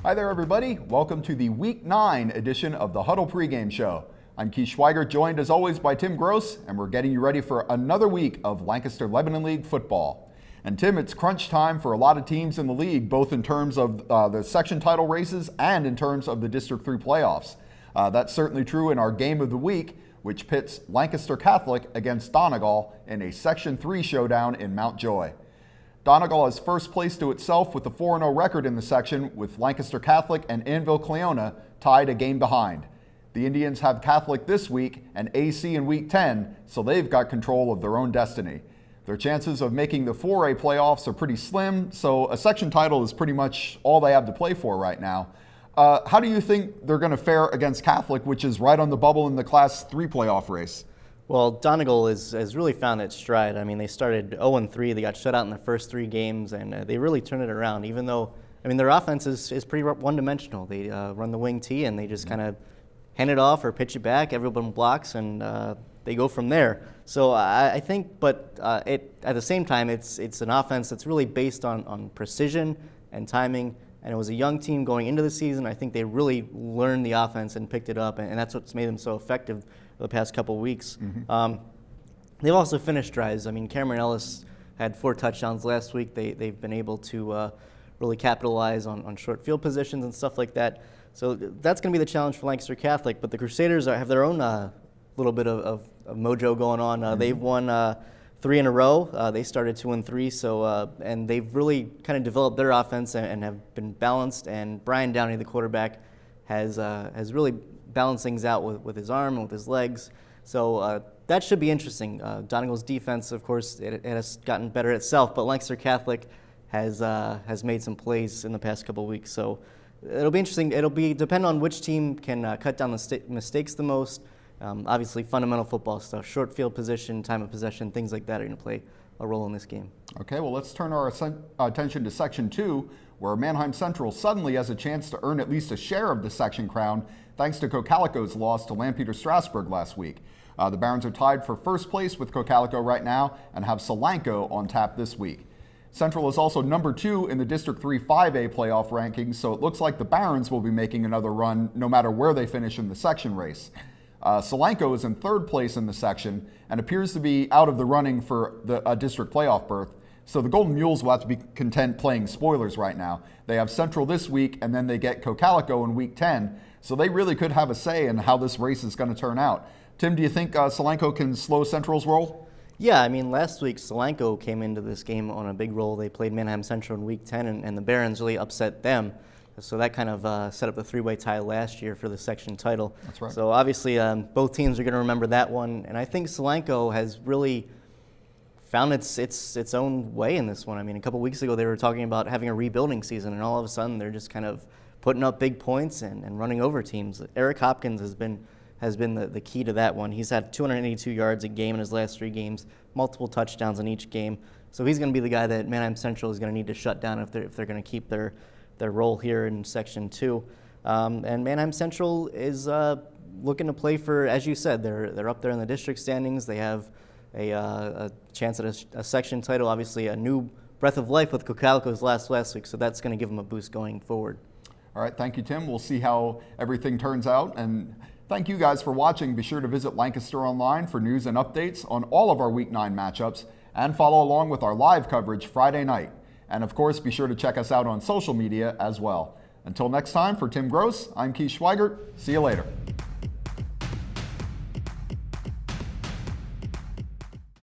Hi there, everybody. Welcome to the Week 9 edition of the Huddle pregame show. I'm Keith Schweiger, joined as always by Tim Gross, and we're getting you ready for another week of Lancaster Lebanon League football. And Tim, it's crunch time for a lot of teams in the league, both in terms of the section title races and in terms of the District 3 playoffs. That's certainly true in our game of the week, which pits Lancaster Catholic against Donegal in a Section 3 showdown in Mount Joy. Donegal has first place to itself with a 4-0 record in the section, with Lancaster Catholic and Annville-Cleona tied a game behind. The Indians have Catholic this week and AC in Week 10, so they've got control of their own destiny. Their chances of making the 4A playoffs are pretty slim, so a section title is pretty much all they have to play for right now. How do you think they're going to fare against Catholic, which is right on the bubble in the Class 3 playoff race? Well, Donegal has really found its stride. I mean, they started 0-3. They got shut out in their first 3 games, and they really turned it around, even though, I mean, their offense is pretty one-dimensional. They run the wing tee, and they just kind of hand it off or pitch it back. Everyone blocks, and they go from there. So I think, but at the same time, it's an offense that's really based on precision and timing, and it was a young team going into the season. I think they really learned the offense and picked it up, and that's what's made them so effective the past couple of weeks. They've also finished drives. I mean, Cameron Ellis had 4 touchdowns last week. They've been able to really capitalize on short field positions and stuff like that. So that's going to be the challenge for Lancaster Catholic. But the Crusaders have their own little bit of mojo going on. They've won 3 in a row. They started 2-3, so and they've really kind of developed their offense and have been balanced. And Brian Downey, the quarterback, has really balanced things out with his arm and with his legs. So that should be interesting. Donegal's defense, of course, it has gotten better itself, but Lancaster Catholic has made some plays in the past couple of weeks. So it'll be interesting. It'll depend on which team can cut down the mistakes the most. Obviously, fundamental football stuff, short field position, time of possession, things like that are going to play a role in this game. Okay, well, let's turn our attention to Section 2, where Manheim Central suddenly has a chance to earn at least a share of the section crown, thanks to Cocalico's loss to Lampeter Strasburg last week. The Barons are tied for first place with Cocalico right now and have Solanco on tap this week. Central is also number 2 in the District 3 5A playoff rankings, so it looks like the Barons will be making another run no matter where they finish in the section race. Solanco is in 3rd place in the section and appears to be out of the running for a district playoff berth. So the Golden Mules will have to be content playing spoilers right now. They have Central this week, and then they get Cocalico in Week 10. So they really could have a say in how this race is going to turn out. Tim, do you think Solanco can slow Central's roll? Yeah, I mean, last week Solanco came into this game on a big roll. They played Manheim Central in Week 10, and the Barons really upset them. So that kind of set up the 3-way tie last year for the section title. That's right. So obviously both teams are going to remember that one. And I think Solanco has really found its own way in this one. I mean, a couple weeks ago they were talking about having a rebuilding season, and all of a sudden they're just kind of putting up big points and running over teams. Eric Hopkins has been the key to that one. He's had 282 yards a game in his last 3 games, multiple touchdowns in each game. So he's going to be the guy that Manheim Central is going to need to shut down if they're going to keep their role here in Section 2. And Manheim Central is looking to play for, as you said, they're up there in the district standings. They have a chance at a section title, obviously a new breath of life with Cocalico's last week, so that's going to give them a boost going forward. All right, thank you, Tim. We'll see how everything turns out. And thank you guys for watching. Be sure to visit Lancaster Online for news and updates on all of our Week 9 matchups, and follow along with our live coverage Friday night. And of course, be sure to check us out on social media as well. Until next time, for Tim Gross, I'm Keith Schweigert. See you later.